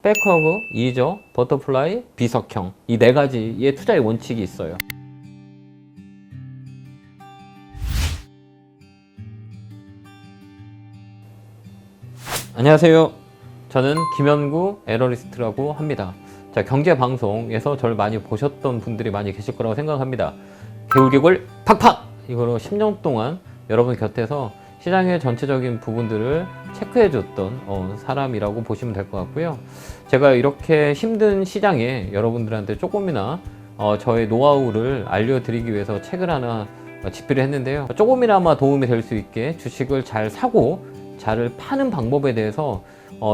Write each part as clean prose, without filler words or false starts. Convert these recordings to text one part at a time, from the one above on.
백허그, 이저, 버터플라이, 비석형 이 네 가지의 투자의 원칙이 있어요. 안녕하세요. 저는 김현구 애널리스트라고 합니다. 자, 경제방송에서 저를 많이 보셨던 분들이 많이 계실 거라고 생각합니다. 개울개굴 팍팍! 이거로 10년 동안 여러분 곁에서 시장의 전체적인 부분들을 체크해줬던 사람이라고 보시면 될 것 같고요. 제가 이렇게 힘든 시장에 여러분들한테 조금이나 저의 노하우를 알려드리기 위해서 책을 하나 집필을 했는데요. 조금이나마 도움이 될 수 있게 주식을 잘 사고 잘 파는 방법에 대해서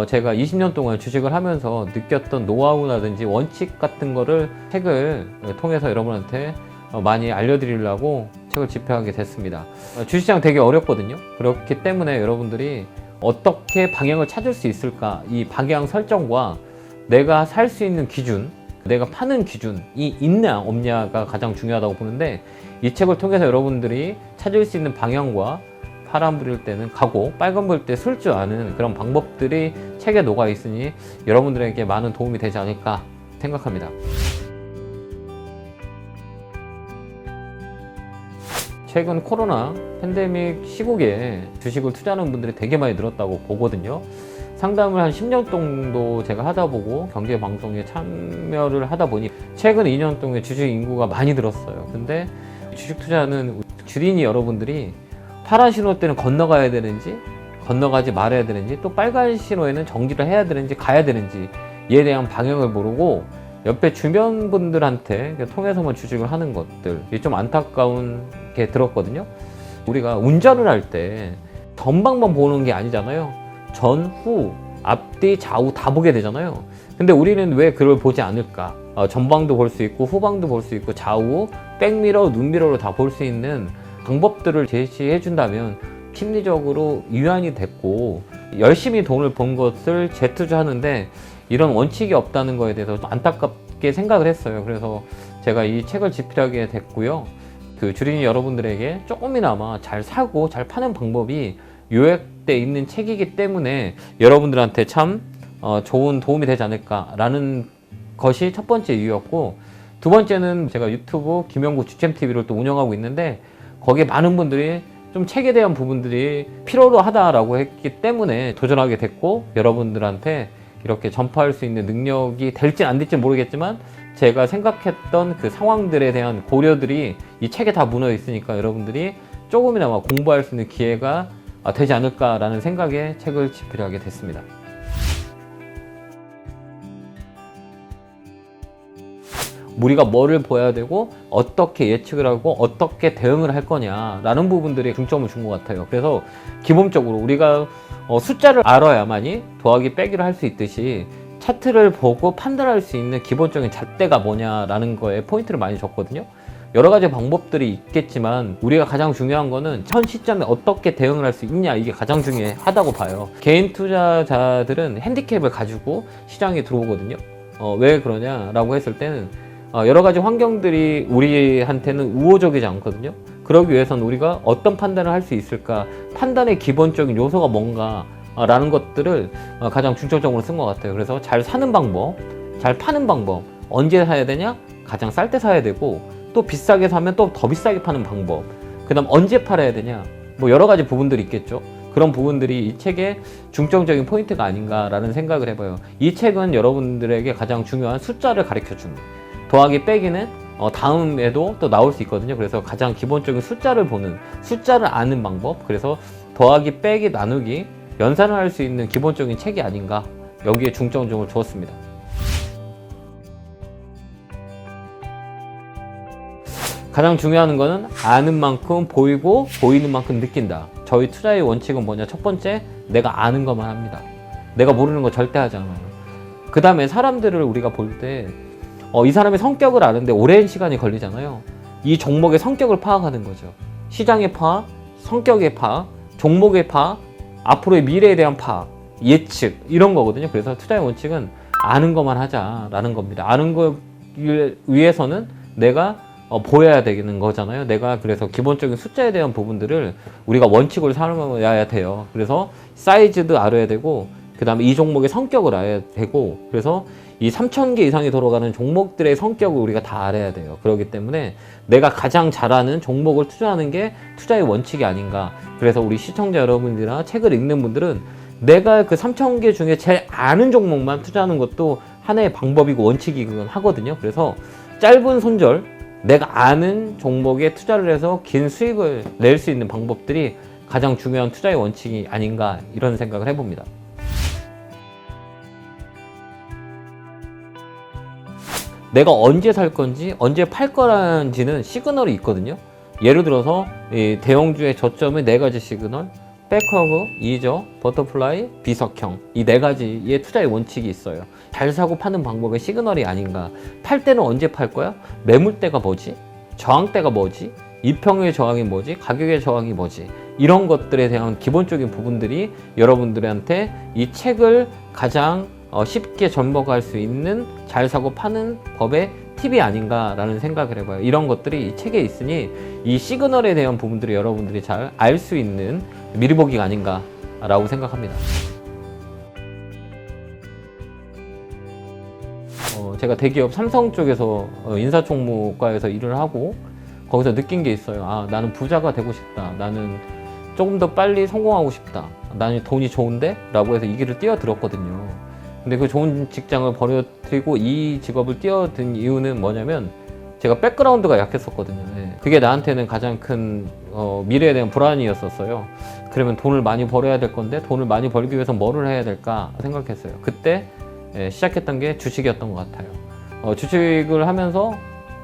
제가 20년 동안 주식을 하면서 느꼈던 노하우라든지 원칙 같은 거를 책을 통해서 여러분한테 많이 알려드리려고 책을 집필하게 됐습니다. 주식시장 되게 어렵거든요. 그렇기 때문에 여러분들이 어떻게 방향을 찾을 수 있을까, 이 방향 설정과 내가 살 수 있는 기준, 내가 파는 기준이 있냐 없냐가 가장 중요하다고 보는데, 이 책을 통해서 여러분들이 찾을 수 있는 방향과 파란 불일 때는 가고 빨간 불일 때 쓸 줄 아는 그런 방법들이 책에 녹아 있으니 여러분들에게 많은 도움이 되지 않을까 생각합니다. 최근 코로나 팬데믹 시국에 주식을 투자하는 분들이 되게 많이 늘었다고 보거든요. 상담을 한 10년 정도 제가 하다 보고 경제방송에 참여를 하다 보니 최근 2년 동안 주식 인구가 많이 늘었어요. 근데 주식 투자는 주린이 여러분들이 파란 신호 때는 건너가야 되는지 건너가지 말아야 되는지, 또 빨간 신호에는 정지를 해야 되는지 가야 되는지 이에 대한 방향을 모르고 옆에 주변 분들한테 통해서만 주식을 하는 것들, 이게 좀 안타까운 게 들었거든요. 우리가 운전을 할 때 전방만 보는 게 아니잖아요. 전, 후, 앞뒤, 좌우 다 보게 되잖아요. 근데 우리는 왜 그걸 보지 않을까? 전방도 볼 수 있고 후방도 볼 수 있고 좌우, 백미러, 눈미러로 다 볼 수 있는 방법들을 제시해 준다면 심리적으로 유한이 됐고 열심히 돈을 번 것을 재투자하는데 이런 원칙이 없다는 거에 대해서 안타깝게 생각을 했어요. 그래서 제가 이 책을 집필하게 됐고요. 그 주린이 여러분들에게 조금이나마 잘 사고 잘 파는 방법이 요약돼 있는 책이기 때문에 여러분들한테 참 좋은 도움이 되지 않을까라는 것이 첫 번째 이유였고, 두 번째는 제가 유튜브 김현구 주챔TV를 또 운영하고 있는데 거기에 많은 분들이 좀 책에 대한 부분들이 필요로 하다라고 했기 때문에 도전하게 됐고, 여러분들한테 이렇게 전파할 수 있는 능력이 될지 안 될지 모르겠지만 제가 생각했던 그 상황들에 대한 고려들이 이 책에 다 묻어 있으니까 여러분들이 조금이나마 공부할 수 있는 기회가 되지 않을까라는 생각에 책을 집필하게 됐습니다. 우리가 뭐를 보아야 되고 어떻게 예측을 하고 어떻게 대응을 할 거냐라는 부분들에 중점을 준 것 같아요. 그래서 기본적으로 우리가 숫자를 알아야만이 더하기 빼기를 할 수 있듯이 차트를 보고 판단할 수 있는 기본적인 잣대가 뭐냐라는 거에 포인트를 많이 줬거든요. 여러 가지 방법들이 있겠지만 우리가 가장 중요한 거는 현 시점에 어떻게 대응을 할 수 있냐, 이게 가장 중요하다고 봐요. 개인 투자자들은 핸디캡을 가지고 시장에 들어오거든요. 왜 그러냐라고 했을 때는 여러 가지 환경들이 우리한테는 우호적이지 않거든요. 그러기 위해서는 우리가 어떤 판단을 할 수 있을까, 판단의 기본적인 요소가 뭔가 라는 것들을 가장 중점적으로 쓴 것 같아요. 그래서 잘 사는 방법, 잘 파는 방법, 언제 사야 되냐, 가장 쌀 때 사야 되고, 또 비싸게 사면 또 더 비싸게 파는 방법, 그 다음 언제 팔아야 되냐, 뭐 여러 가지 부분들이 있겠죠. 그런 부분들이 이 책의 중점적인 포인트가 아닌가라는 생각을 해봐요. 이 책은 여러분들에게 가장 중요한 숫자를 가르쳐주는, 더하기 빼기는 다음에도 또 나올 수 있거든요. 그래서 가장 기본적인 숫자를 보는, 숫자를 아는 방법, 그래서 더하기 빼기 나누기 연산을 할 수 있는 기본적인 책이 아닌가, 여기에 중점을 주었습니다. 가장 중요한 거는 아는 만큼 보이고 보이는 만큼 느낀다. 저희 투자의 원칙은 뭐냐? 첫 번째, 내가 아는 것만 합니다. 내가 모르는 거 절대 하지 않아요. 그 다음에 사람들을 우리가 볼 때 이 사람의 성격을 아는데 오랜 시간이 걸리잖아요. 이 종목의 성격을 파악하는 거죠. 시장의 파악, 성격의 파악, 종목의 파악, 앞으로의 미래에 대한 파악, 예측, 이런 거거든요. 그래서 투자의 원칙은 아는 것만 하자라는 겁니다. 아는 걸 위해서는 내가 보여야 되는 거잖아요. 내가 그래서 기본적인 숫자에 대한 부분들을 우리가 원칙으로 삼아야 돼요. 그래서 사이즈도 알아야 되고 그 다음에 이 종목의 성격을 알아야 되고, 그래서 이 3,000개 이상이 들어가는 종목들의 성격을 우리가 다 알아야 돼요. 그렇기 때문에 내가 가장 잘하는 종목을 투자하는 게 투자의 원칙이 아닌가. 그래서 우리 시청자 여러분들이나 책을 읽는 분들은 내가 그 3,000개 중에 제일 아는 종목만 투자하는 것도 하나의 방법이고 원칙이긴 하거든요. 그래서 짧은 손절, 내가 아는 종목에 투자를 해서 긴 수익을 낼 수 있는 방법들이 가장 중요한 투자의 원칙이 아닌가, 이런 생각을 해봅니다. 내가 언제 살 건지 언제 팔 거라는지는 시그널이 있거든요. 예를 들어서 이 대형주의 저점의 4가지 시그널, 백허그, 이저, 버터플라이, 비석형, 이 4가지의 투자의 원칙이 있어요. 잘 사고 파는 방법의 시그널이 아닌가. 팔 때는 언제 팔 거야? 매물대가 뭐지? 저항대가 뭐지? 이평의 저항이 뭐지? 가격의 저항이 뭐지? 이런 것들에 대한 기본적인 부분들이 여러분들한테 이 책을 가장 쉽게 접목할 수 있는 잘 사고 파는 법의 팁이 아닌가라는 생각을 해봐요. 이런 것들이 이 책에 있으니 이 시그널에 대한 부분들이 여러분들이 잘 알 수 있는 미리보기가 아닌가라고 생각합니다. 제가 대기업 삼성 쪽에서 인사총무과에서 일을 하고 거기서 느낀 게 있어요. 아, 나는 부자가 되고 싶다. 나는 조금 더 빨리 성공하고 싶다. 나는 돈이 좋은데? 라고 해서 이 길을 뛰어들었거든요. 근데 그 좋은 직장을 버려뜨리고 이 직업을 뛰어든 이유는 뭐냐면 제가 백그라운드가 약했었거든요. 그게 나한테는 가장 큰 미래에 대한 불안이었었어요. 그러면 돈을 많이 벌어야 될 건데 돈을 많이 벌기 위해서 뭐를 해야 될까 생각했어요. 그때 시작했던 게 주식이었던 것 같아요. 주식을 하면서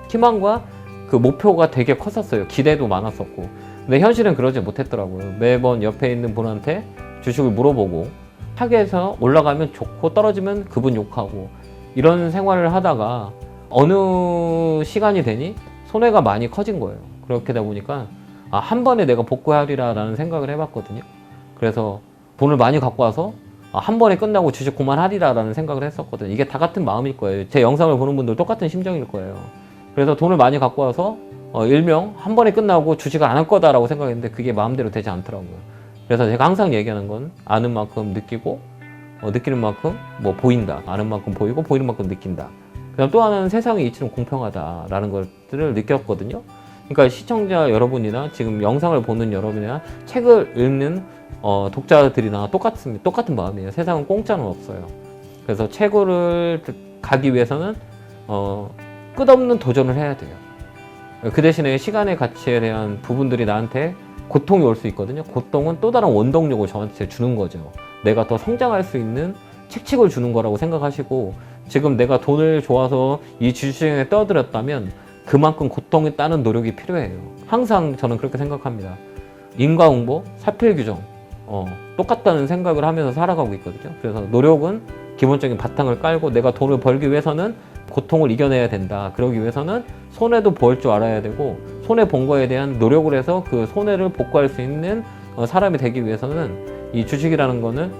희망과 그 목표가 되게 컸었어요. 기대도 많았었고. 근데 현실은 그러지 못했더라고요. 매번 옆에 있는 분한테 주식을 물어보고 타겟에서 올라가면 좋고 떨어지면 그분 욕하고 이런 생활을 하다가 어느 시간이 되니 손해가 많이 커진 거예요. 그렇게 되다 보니까 한 번에 내가 복구하리라 라는 생각을 해봤거든요. 그래서 돈을 많이 갖고 와서 한 번에 끝나고 주식 그만하리라 라는 생각을 했었거든요. 이게 다 같은 마음일 거예요. 제 영상을 보는 분들 똑같은 심정일 거예요. 그래서 돈을 많이 갖고 와서 일명 한 번에 끝나고 주식을 안 할 거다라고 생각했는데 그게 마음대로 되지 않더라고요. 그래서 제가 항상 얘기하는 건 아는 만큼 느끼고 느끼는 만큼 뭐 보인다. 아는 만큼 보이고 보이는 만큼 느낀다. 그다음 또 하나는 세상이 이처럼 공평하다라는 것들을 느꼈거든요. 그러니까 시청자 여러분이나 지금 영상을 보는 여러분이나 책을 읽는 독자들이나 똑같은 마음이에요. 세상은 공짜는 없어요. 그래서 책을 가기 위해서는 끝없는 도전을 해야 돼요. 그 대신에 시간의 가치에 대한 부분들이 나한테 고통이 올 수 있거든요. 고통은 또 다른 원동력을 저한테 주는 거죠. 내가 더 성장할 수 있는 책칙을 주는 거라고 생각하시고 지금 내가 돈을 좋아서 이 주식에 떠들었다면 그만큼 고통에 따른 노력이 필요해요. 항상 저는 그렇게 생각합니다. 인과응보, 사필규정 똑같다는 생각을 하면서 살아가고 있거든요. 그래서 노력은 기본적인 바탕을 깔고 내가 돈을 벌기 위해서는 고통을 이겨내야 된다. 그러기 위해서는 손해도 볼 줄 알아야 되고 손해 본 거에 대한 노력을 해서 그 손해를 복구할 수 있는 사람이 되기 위해서는 이 주식이라는 거는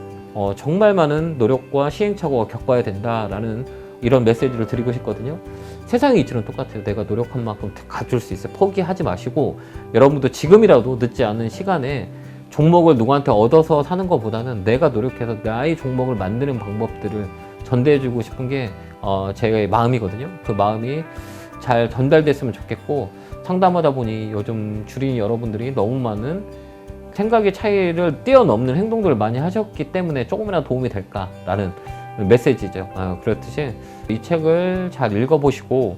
정말 많은 노력과 시행착오가 겪어야 된다라는 이런 메시지를 드리고 싶거든요. 세상의 이치는 똑같아요. 내가 노력한 만큼 가질 수 있어요. 포기하지 마시고 여러분도 지금이라도 늦지 않은 시간에 종목을 누구한테 얻어서 사는 것보다는 내가 노력해서 나의 종목을 만드는 방법들을 전달해주고 싶은 게 제 마음이거든요. 그 마음이 잘 전달됐으면 좋겠고 상담하다 보니 요즘 주린 여러분들이 너무 많은 생각의 차이를 뛰어넘는 행동들을 많이 하셨기 때문에 조금이라도 도움이 될까라는 메시지죠. 그렇듯이 이 책을 잘 읽어보시고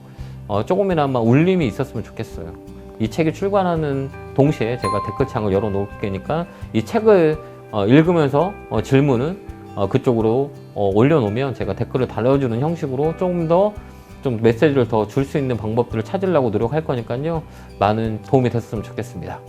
조금이나마 울림이 있었으면 좋겠어요. 이 책이 출간하는 동시에 제가 댓글창을 열어놓을 테니까 이 책을 읽으면서 질문은 그쪽으로 올려놓으면 제가 댓글을 달아주는 형식으로 조금 더 좀 메시지를 더 줄 수 있는 방법들을 찾으려고 노력할 거니까요. 많은 도움이 됐으면 좋겠습니다.